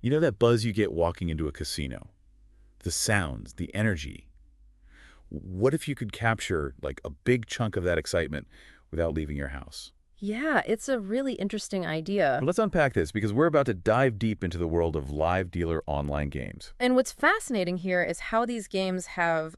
You know that buzz you get walking into a casino? The sounds, the energy. What if you could capture, like, a big chunk of that excitement without leaving your house? Yeah, it's a really interesting idea. Well, let's unpack this because we're about to dive deep into the world of live dealer online games. And what's fascinating here is how these games have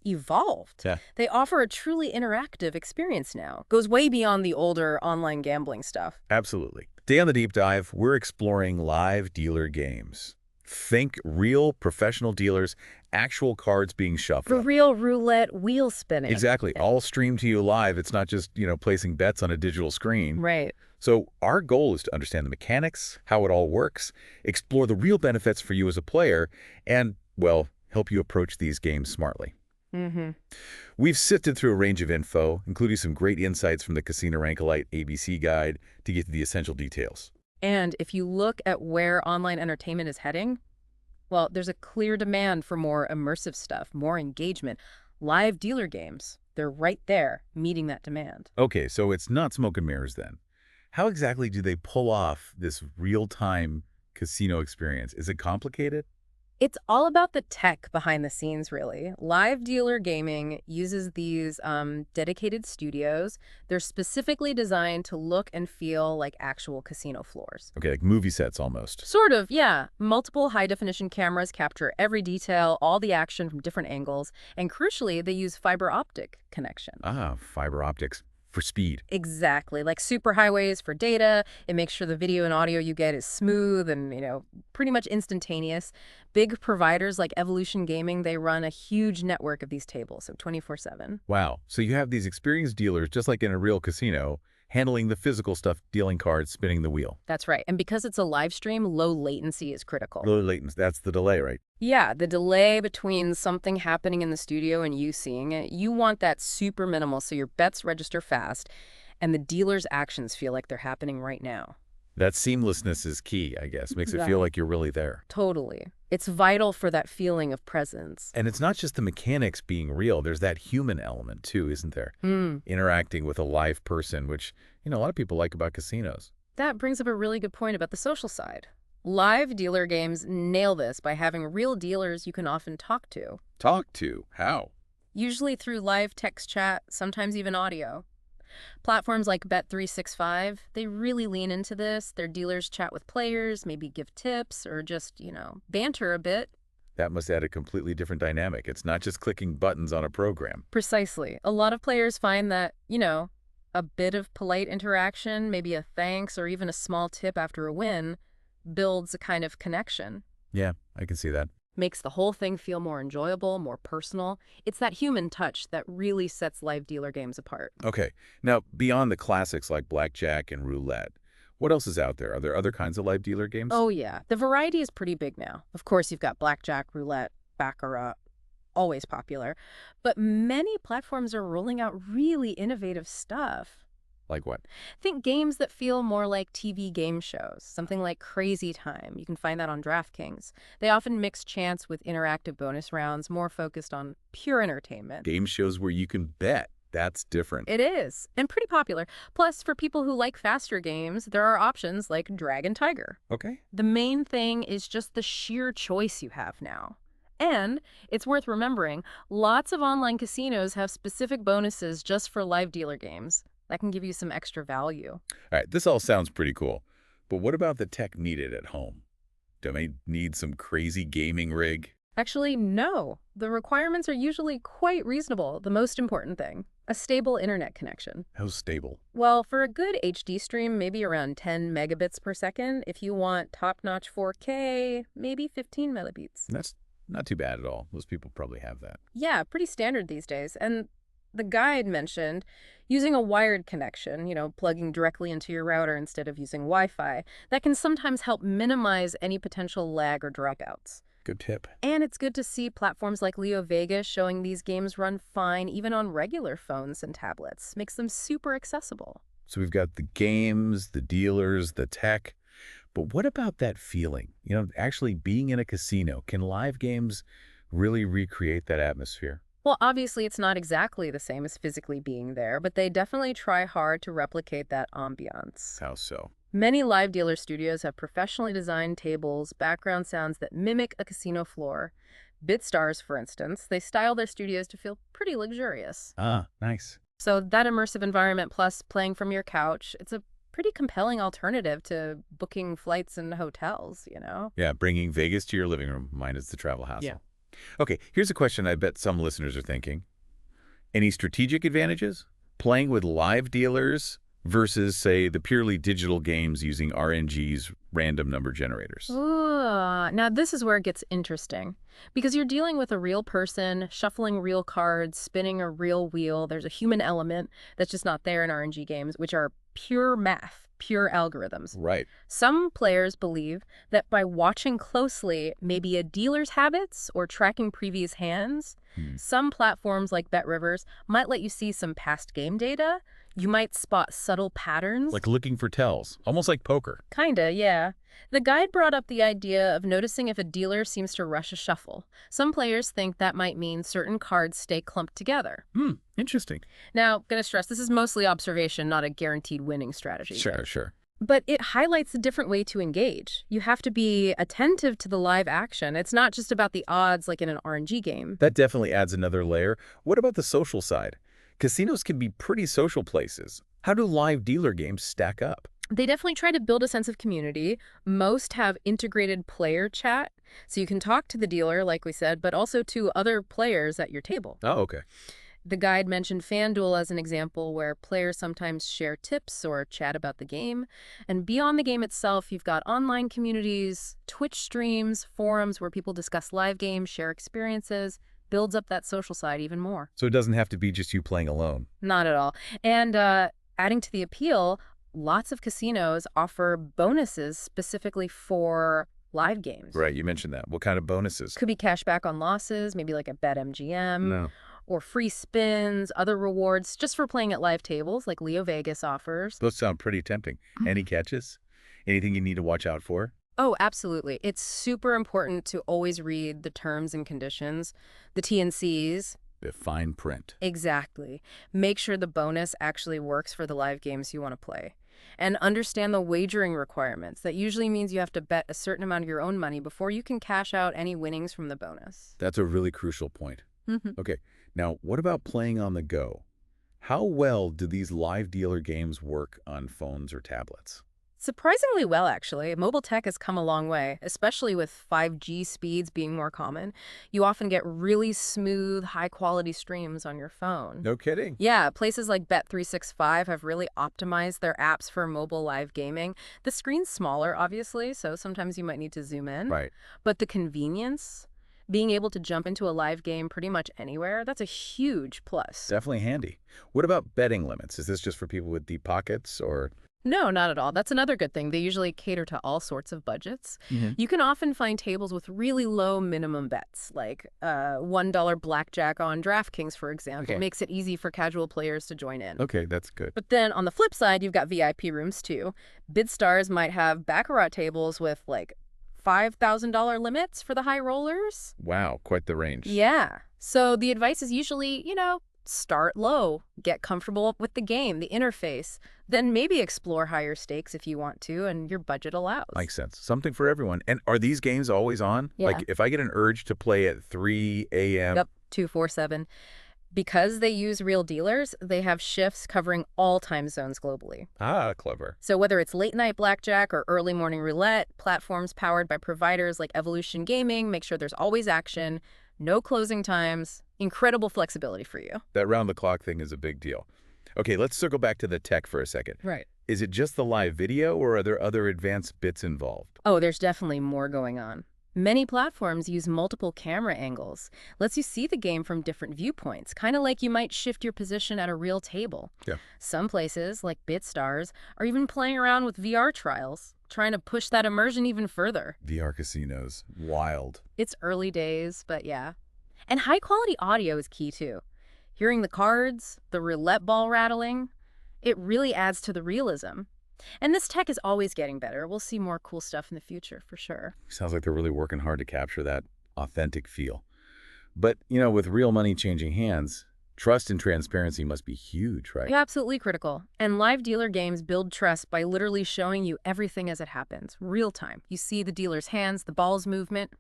evolved. Yeah, They offer a truly interactive experience now. Goes way beyond the older online gambling stuff. absolutely. Today on the deep dive, we're exploring live dealer games. Think real professional dealers, actual cards being For shuffled. real roulette wheel spinning. Exactly. All streamed to you live. It's not just, placing bets on a digital screen. Right. So our goal is to understand the mechanics, how it all works, explore the real benefits for you as a player, and, well, help you approach these games smartly. Mm-hmm. We've sifted through a range of info, including some great insights from the Casino Rankalite ABC guide to get to the essential details. And if you look at where online entertainment is heading, well, there's a clear demand for more immersive stuff, more engagement. Live dealer games, they're right there meeting that demand. Okay, so it's not smoke and mirrors then. How exactly do they pull off this real-time casino experience? Is it complicated? It's all about the tech behind the scenes, really. Live dealer gaming uses these dedicated studios. They're specifically designed to look and feel like actual casino floors. Okay, like movie sets almost. Sort of, yeah. Multiple high-definition cameras capture every detail, all the action from different angles, and crucially, they use fiber optic connection. Ah, fiber optics for speed. Exactly, like superhighways for data. It makes sure the video and audio you get is smooth and, pretty much instantaneous. Big providers like Evolution Gaming, they run a huge network of these tables, so 24/7. Wow. So you have these experienced dealers, just like in a real casino, handling the physical stuff, dealing cards, spinning the wheel. That's right. And because it's a live stream, low latency is critical. Low latency, that's the delay, right? Yeah, the delay between something happening in the studio and you seeing it, you want that super minimal so your bets register fast and the dealer's actions feel like they're happening right now. That seamlessness is key, I guess. Makes it feel Right. like you're really there. Totally. It's vital for that feeling of presence. And it's not just the mechanics being real. There's that human element, too, isn't there? Hmm. Interacting with a live person, which, a lot of people like about casinos. That brings up a really good point about the social side. Live dealer games nail this by having real dealers you can often talk to, Talk to. How? usually through live text chat, sometimes even audio. Platforms like Bet365, they really lean into this. Their dealers chat with players, maybe give tips, or just, banter a bit. That must add a completely different dynamic. It's not just clicking buttons on a program. Precisely. A lot of players find that, a bit of polite interaction, maybe a thanks or even a small tip after a win, builds a kind of connection. Yeah, I can see that. Makes the whole thing feel more enjoyable, more personal. It's that human touch that really sets live dealer games apart. Okay. Now, beyond the classics like blackjack and roulette, what else is out there? Are there other kinds of live dealer games? Oh, yeah. The variety is pretty big now. Of course, you've got blackjack, roulette, baccarat, always popular. But many platforms are rolling out really innovative stuff. Like what? Think games that feel more like TV game shows, something like Crazy Time. You can find that on DraftKings. They often mix chance with interactive bonus rounds, more focused on pure entertainment. Game shows where you can bet. That's different. It is, and pretty popular. Plus, for people who like faster games, there are options like Dragon Tiger. Okay. The main thing is just the sheer choice you have now. And it's worth remembering, lots of online casinos have specific bonuses just for live dealer games. That can give you some extra value. All right, this all sounds pretty cool. But what about the tech needed at home? Do I need some crazy gaming rig? Actually, no. The requirements are usually quite reasonable. The most important thing, a stable internet connection. How stable? Well, for a good HD stream, maybe around 10 megabits per second. If you want top-notch 4K, maybe 15 megabits. That's not too bad at all. Most people probably have that. Yeah, pretty standard these days. And the guide mentioned using a wired connection, plugging directly into your router instead of using Wi-Fi. That can sometimes help minimize any potential lag or dropouts. Good tip. And it's good to see platforms like Leo Vegas showing these games run fine even on regular phones and tablets. Makes them super accessible. So we've got the games, the dealers, the tech. But what about that feeling? Actually being in a casino. Can live games really recreate that atmosphere? Well, obviously, it's not exactly the same as physically being there, but they definitely try hard to replicate that ambiance. How so? Many live dealer studios have professionally designed tables, background sounds that mimic a casino floor. BitStars, for instance, they style their studios to feel pretty luxurious. Ah, nice. So that immersive environment plus playing from your couch, it's a pretty compelling alternative to booking flights and hotels, you know? Yeah, bringing Vegas to your living room minus the travel Yeah. hassle. Okay, here's a question I bet some listeners are thinking. Any strategic advantages? Playing with live dealers versus, say, the purely digital games using RNG's random number generators. Ooh, now this is where it gets interesting. Because you're dealing with a real person, shuffling real cards, spinning a real wheel. There's a human element that's just not there in RNG games, which are pure math, pure algorithms. Right. Some players believe that by watching closely maybe a dealer's habits or tracking previous hands, some platforms like BetRivers might let you see some past game data. You might spot subtle patterns. Like looking for tells, almost like poker. Kinda, yeah. The guide brought up the idea of noticing if a dealer seems to rush a shuffle. Some players think that might mean certain cards stay clumped together. Interesting. Now, gonna stress, this is mostly observation, not a guaranteed winning strategy. Sure. But it highlights a different way to engage. You have to be attentive to the live action. It's not just about the odds like in an RNG game. That definitely adds another layer. What about the social side? Casinos can be pretty social places. How do live dealer games stack up? They definitely try to build a sense of community. Most have integrated player chat, so you can talk to the dealer, like we said, but also to other players at your table. Oh, okay. The guide mentioned FanDuel as an example where players sometimes share tips or chat about the game. And beyond the game itself, you've got online communities, Twitch streams, forums where people discuss live games, share experiences, builds up that social side even more. So it doesn't have to be just you playing alone. Not at all. And adding to the appeal, lots of casinos offer bonuses specifically for live games. Right, you mentioned that. What kind of bonuses? Could be cash back on losses, maybe like a BetMGM. No. Or free spins, other rewards just for playing at live tables like Leo Vegas offers. Those sound pretty tempting. Any catches? Anything you need to watch out for? Oh, absolutely. It's super important to always read the terms and conditions, the T&Cs. The fine print. Exactly. Make sure the bonus actually works for the live games you want to play. And understand the wagering requirements. That usually means you have to bet a certain amount of your own money before you can cash out any winnings from the bonus. That's a really crucial point. Okay, now what about playing on the go? How well do these live dealer games work on phones or tablets? Surprisingly well, actually. Mobile tech has come a long way, especially with 5G speeds being more common. You often get really smooth, high-quality streams on your phone. No kidding. Yeah, places like Bet365 have really optimized their apps for mobile live gaming. The screen's smaller, obviously, so sometimes you might need to zoom in. Right. But the convenience, being able to jump into a live game pretty much anywhere, that's a huge plus. Definitely handy. What about betting limits? Is this just for people with deep pockets or? No, not at all. That's another good thing. They usually cater to all sorts of budgets. You can often find tables with really low minimum bets, like $1 blackjack on DraftKings, for example. Okay. Makes it easy for casual players to join in. Okay, that's good. But then on the flip side, you've got VIP rooms too. BidStars might have baccarat tables with like $5,000 limits for the high rollers. Wow, quite the range. Yeah. So the advice is usually, start low, get comfortable with the game, the interface, then maybe explore higher stakes if you want to and your budget allows. Makes sense. Something for everyone. And are these games always on? Yeah. Like if I get an urge to play at 3 a.m. Yep, 247. Because they use real dealers, they have shifts covering all time zones globally. Ah, clever. So whether it's late night blackjack or early morning roulette, platforms powered by providers like Evolution Gaming make sure there's always action, no closing times, incredible flexibility for you. That round-the-clock thing is a big deal. Okay, let's circle back to the tech for a second. Right. Is it just the live video or are there other advanced bits involved? Oh, there's definitely more going on. Many platforms use multiple camera angles. Lets you see the game from different viewpoints, kind of like you might shift your position at a real table. Yeah. Some places, like BitStars, are even playing around with VR trials, trying to push that immersion even further. VR casinos. Wild. It's early days, but yeah. And high-quality audio is key, too. Hearing the cards, the roulette ball rattling, it really adds to the realism. And this tech is always getting better. We'll see more cool stuff in the future, for sure. Sounds like they're really working hard to capture that authentic feel. But, with real money changing hands, trust and transparency must be huge, right? Yeah, absolutely critical. And live dealer games build trust by literally showing you everything as it happens, real time. You see the dealer's hands, the ball's movement,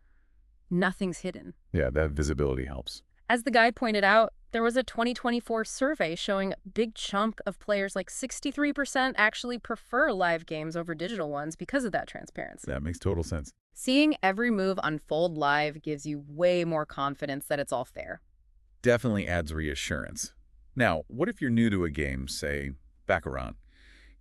nothing's hidden. Yeah, that visibility helps. As the guide pointed out, there was a 2024 survey showing a big chunk of players, like 63%, actually prefer live games over digital ones because of that transparency. That makes total sense. Seeing every move unfold live gives you way more confidence that it's all fair. Definitely adds reassurance. Now, what if you're new to a game, say, baccarat?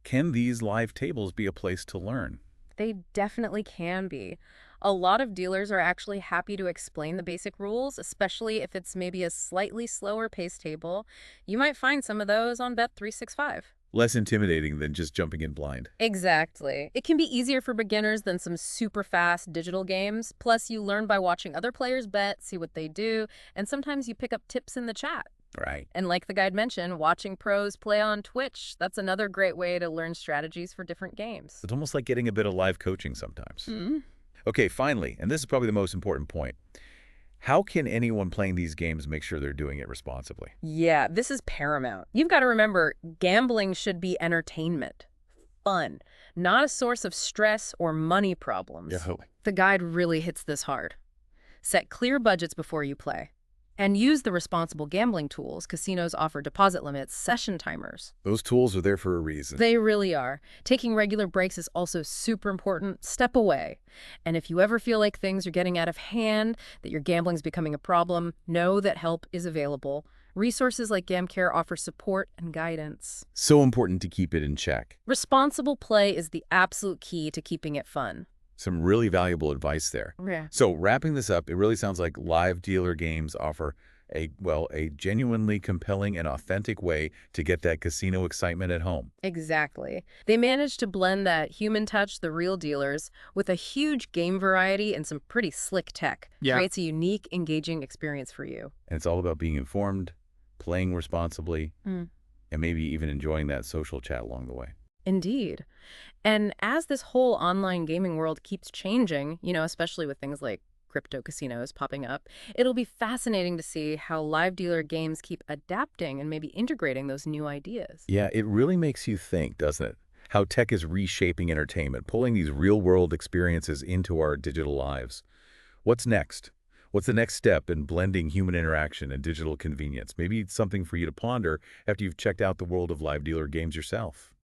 Can these live tables be a place to learn? They definitely can be. A lot of dealers are actually happy to explain the basic rules, especially if it's maybe a slightly slower paced table. You might find some of those on Bet365. Less intimidating than just jumping in blind. Exactly. It can be easier for beginners than some super fast digital games. Plus, you learn by watching other players bet, see what they do, and sometimes you pick up tips in the chat. Right. And like the guide mentioned, watching pros play on Twitch, that's another great way to learn strategies for different games. It's almost like getting a bit of live coaching sometimes. Mm-hmm. Okay, finally, and this is probably the most important point. How can anyone playing these games make sure they're doing it responsibly? Yeah, this is paramount. You've got to remember, gambling should be entertainment, fun, not a source of stress or money problems. Yeah. The guide really hits this hard. Set clear budgets before you play. And use the responsible gambling tools. Casinos offer deposit limits, session timers. Those tools are there for a reason. They really are. Taking regular breaks is also super important. Step away. And if you ever feel like things are getting out of hand, that your gambling's becoming a problem, know that help is available. Resources like GamCare offer support and guidance. So important to keep it in check. Responsible play is the absolute key to keeping it fun. Some really valuable advice there. Yeah. So wrapping this up, it really sounds like live dealer games offer a genuinely compelling and authentic way to get that casino excitement at home. Exactly. They managed to blend that human touch, the real dealers, with a huge game variety and some pretty slick tech. Yeah. Creates a unique, engaging experience for you. And it's all about being informed, playing responsibly, and maybe even enjoying that social chat along the way. Indeed. And as this whole online gaming world keeps changing, especially with things like crypto casinos popping up, it'll be fascinating to see how live dealer games keep adapting and maybe integrating those new ideas. Yeah, it really makes you think, doesn't it? How tech is reshaping entertainment, pulling these real-world experiences into our digital lives. What's next? What's the next step in blending human interaction and digital convenience? Maybe it's something for you to ponder after you've checked out the world of live dealer games yourself.